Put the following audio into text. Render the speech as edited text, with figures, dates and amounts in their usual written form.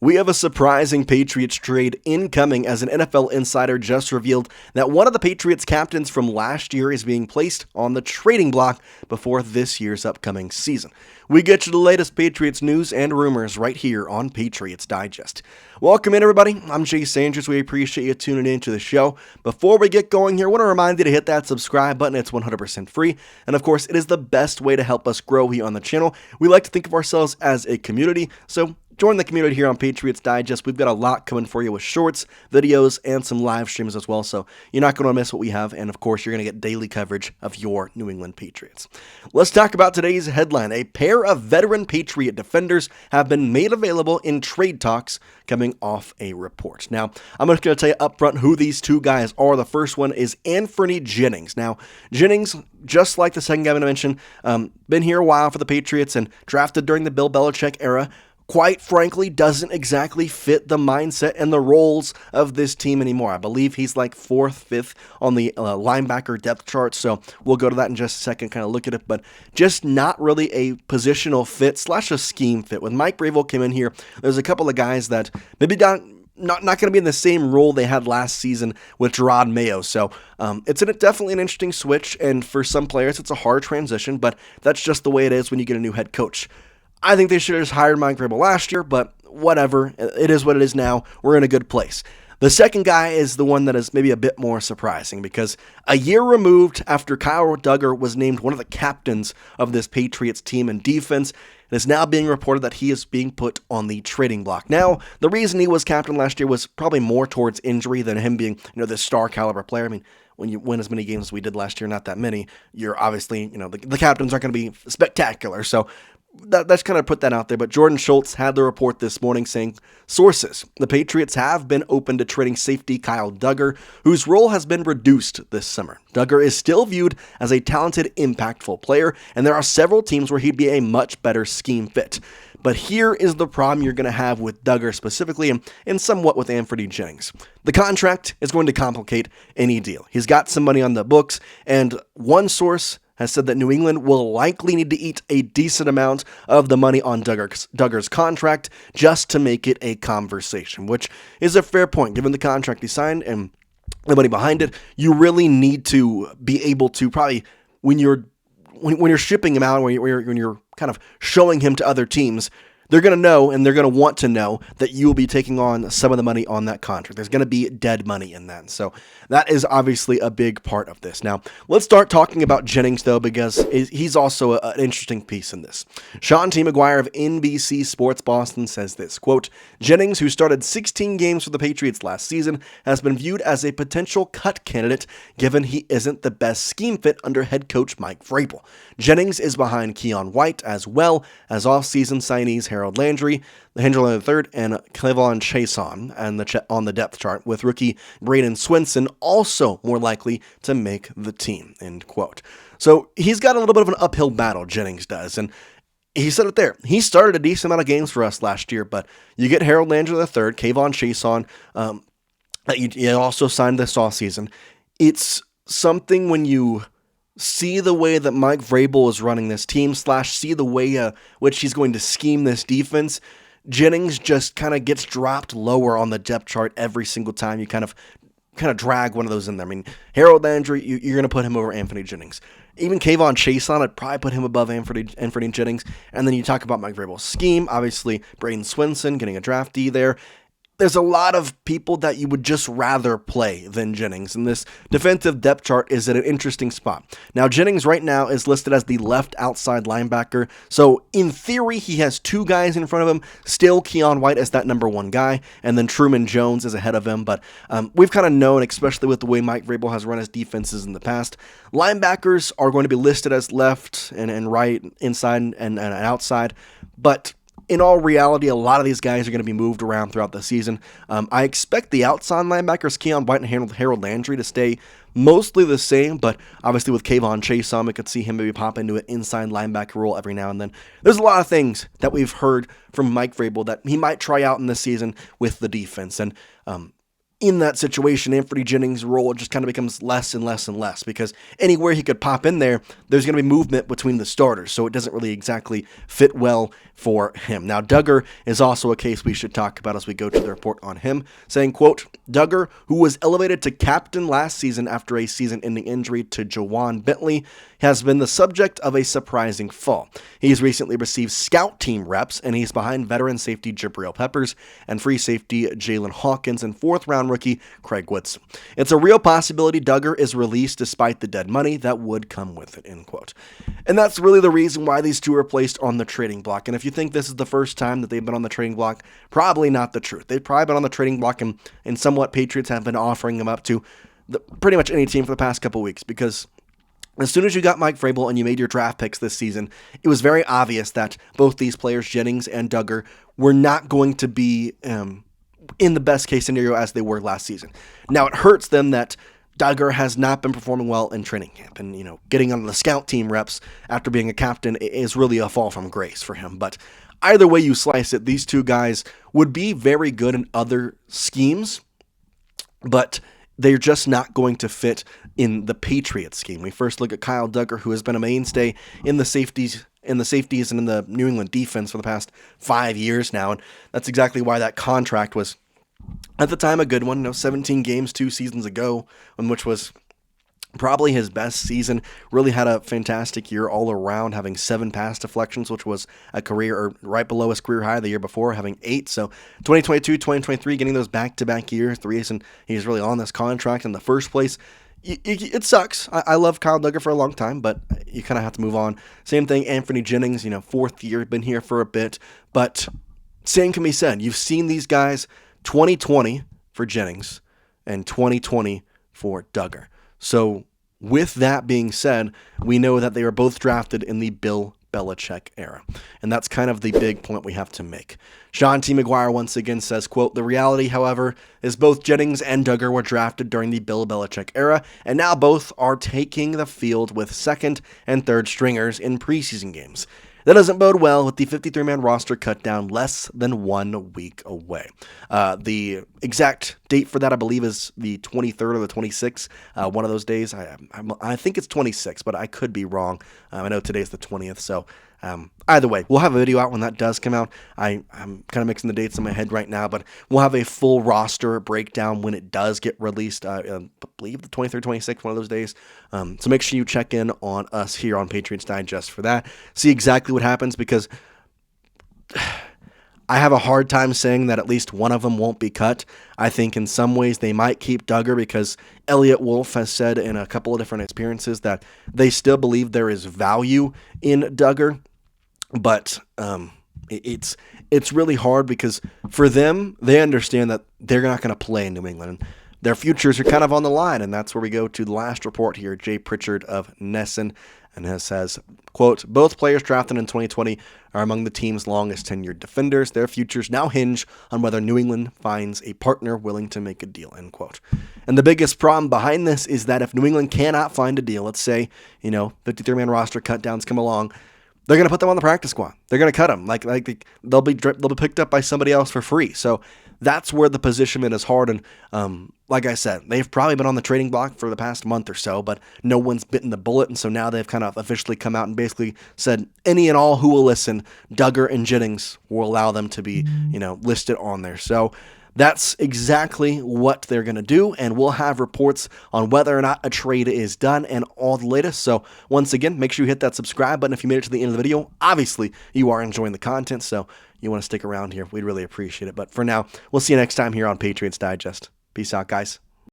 We have a surprising Patriots trade incoming as an NFL Insider just revealed that one of the Patriots captains from last year is being placed on the trading block before this year's upcoming season. We get you the latest Patriots news and rumors right here on Patriots Digest. Welcome in, everybody. I'm Jace Andrews. We appreciate you tuning in to the show. Before we get going here, I want to remind you to hit that subscribe button. It's 100% free. And of course, it is the best way to help us grow here on the channel. We like to think of ourselves as a community, so join the community here on Patriots Digest. We've got a lot coming for you with shorts, videos, and some live streams as well, so you're not going to miss what we have, and of course, you're going to get daily coverage of your New England Patriots. Let's talk about today's headline. A pair of veteran Patriot defenders have been made available in trade talks coming off a report. Now, I'm just going to tell you up front who these two guys are. The first one is Anfernee Jennings. Now, Jennings, just like the second guy I mentioned, been here a while for the Patriots and drafted during the Bill Bellichick era. Quite frankly, doesn't exactly fit the mindset and the roles of this team anymore. I believe he's like 4th, 5th on the linebacker depth chart, so we'll go to that in just a second, kind of look at it, but just not really a positional fit / a scheme fit. When Mike Vrable came in here, there's a couple of guys that maybe not going to be in the same role they had last season with Drake Maye. So it's definitely an interesting switch, and for some players, it's a hard transition, but that's just the way it is when you get a new head coach. I think they should have just hired Mike Vrable last year, but whatever. It is what it is now. We're in a good place. The second guy is the one that is maybe a bit more surprising because a year removed after Duggar was named one of the captains of this Patriots team and defense, it is now being reported that he is being put on the trading block. Now, the reason he was captain last year was probably more towards injury than him being, this star caliber player. I mean, when you win as many games as we did last year, not that many, you're obviously, the captains aren't going to be spectacular. So that's kind of put that out there, but Jordan Shultz had the report this morning saying, sources, the Patriots have been open to trading safety Kyle Duggar, whose role has been reduced this summer. Duggar is still viewed as a talented, impactful player, and there are several teams where he'd be a much better scheme fit. But here is the problem you're going to have with Duggar specifically and somewhat with Anfernee Jennings. The contract is going to complicate any deal. He's got some money on the books, and one source has said that New England will likely need to eat a decent amount of the money on Duggar's contract just to make it a conversation, which is a fair point. Given the contract he signed and the money behind it, you really need to be able to probably, when you're shipping him out, when you're kind of showing him to other teams, they're going to know and they're going to want to know that you will be taking on some of the money on that contract. There's going to be dead money in that. So that is obviously a big part of this. Now, let's start talking about Jennings, though, because he's also an interesting piece in this. Sean T. McGuire of NBC Sports Boston says this, quote, Jennings, who started 16 games for the Patriots last season, has been viewed as a potential cut candidate given he isn't the best scheme fit under head coach Mike Vrable. Jennings is behind Keion White as well as off-season signees Harold Landry, Hendry III, and Clevon Chason on the depth chart, with rookie Braden Swinson also more likely to make the team, end quote. So he's got a little bit of an uphill battle, Jennings does, and he said it there. He started a decent amount of games for us last year, but you get Harold Landry III, Clevon Chason, you also signed this offseason. It's something when you see the way that Mike Vrable is running this team / see the way which he's going to scheme this defense, Jennings just kind of gets dropped lower on the depth chart every single time you kind of drag one of those in there. I mean, Harold Landry, you're going to put him over Anfernee Jennings. Even Clevon Chason, I'd probably put him above Anfernee Jennings. And then you talk about Mike Vrable's scheme, obviously Braden Swinson getting a draftee there. There's a lot of people that you would just rather play than Jennings, and this defensive depth chart is at an interesting spot. Now, Jennings right now is listed as the left outside linebacker, so in theory, he has two guys in front of him, still Keion White as that number one guy, and then Truman Jones is ahead of him, but we've kind of known, especially with the way Mike Vrable has run his defenses in the past, linebackers are going to be listed as left and right, inside and outside, but in all reality, a lot of these guys are going to be moved around throughout the season. I expect the outside linebackers, Keion White and Harold Landry, to stay mostly the same, but obviously with Clevon Chason, we could see him maybe pop into an inside linebacker role every now and then. There's a lot of things that we've heard from Mike Vrable that he might try out in this season with the defense, and in that situation, Anfernee Jennings' role just kind of becomes less and less and less, because anywhere he could pop in there, there's going to be movement between the starters, so it doesn't really exactly fit well for him. Now, Duggar is also a case we should talk about as we go to the report on him, saying, quote, Duggar, who was elevated to captain last season after a season-ending injury to Jawan Bentley, has been the subject of a surprising fall. He's recently received scout team reps, and he's behind veteran safety Jabril Peppers and free safety Jalen Hawkins and fourth-round rookie Craig Woodson. It's a real possibility Duggar is released despite the dead money that would come with it, end quote. And that's really the reason why these two are placed on the trading block. And if you think this is the first time that they've been on the trading block, probably not the truth. They've probably been on the trading block, and somewhat Patriots have been offering them up to pretty much any team for the past couple weeks, because as soon as you got Mike Vrable and you made your draft picks this season, it was very obvious that both these players, Jennings and Duggar, were not going to be in the best case scenario as they were last season. Now, it hurts them that Duggar has not been performing well in training camp, and getting on the scout team reps after being a captain is really a fall from grace for him. But either way you slice it, these two guys would be very good in other schemes, but they're just not going to fit in the Patriots scheme. We first look at Kyle Duggar, who has been a mainstay in the safeties and in the New England defense for the past 5 years now, and that's exactly why that contract was, at the time, a good one. 17 games 2 seasons ago, which was probably his best season. Really had a fantastic year all around, having 7 pass deflections, which was a career, or right below his career high the year before, having 8. So 2022, 2023, getting those back-to-back years, the reason he's really on this contract in the first place. It sucks. I love Kyle Duggar for a long time, but you kind of have to move on. Same thing, Anfernee Jennings, 4th year, been here for a bit, but same can be said. You've seen these guys, 2020 for Jennings and 2020 for Duggar. So with that being said, we know that they were both drafted in the Bill Bellichick era. And that's kind of the big point we have to make. Sean T. McGuire once again says, quote, the reality, however, is both Jennings and Duggar were drafted during the Bill Bellichick era, and now both are taking the field with second and third stringers in preseason games. That doesn't bode well with the 53-man roster cut down less than 1 week away. The exact date for that, I believe, is the 23rd or the 26th. One of those days. I think it's 26, but I could be wrong. I know today's the 20th, so either way, we'll have a video out when that does come out. I'm kind of mixing the dates in my head right now, but we'll have a full roster breakdown when it does get released. I believe the 23rd, 26th, one of those days. So make sure you check in on us here on Patriots Digest for that. See exactly what happens, because I have a hard time saying that at least one of them won't be cut. I think in some ways they might keep Duggar, because Eliot Wolf has said in a couple of different experiences that they still believe there is value in Duggar. But it's really hard, because for them, they understand that they're not going to play in New England. Their futures are kind of on the line, and that's where we go to the last report here. Jay Pritchard of Nesson, and it says, quote, both players drafted in 2020 are among the team's longest tenured defenders. Their futures now hinge on whether New England finds a partner willing to make a deal, end quote. And the biggest problem behind this is that if New England cannot find a deal, let's say, 53-man roster cut downs come along, they're going to put them on the practice squad. They're going to cut them. They'll be picked up by somebody else for free. So that's where the positioning is hard. And like I said, they've probably been on the trading block for the past month or so, but no one's bitten the bullet. And so now they've kind of officially come out and basically said any and all who will listen, Duggar and Jennings will allow them to be, listed on there. So that's exactly what they're going to do, and we'll have reports on whether or not a trade is done and all the latest. So once again, make sure you hit that subscribe button if you made it to the end of the video. Obviously, you are enjoying the content, so you want to stick around here. We'd really appreciate it. But for now, we'll see you next time here on Patriots Digest. Peace out, guys.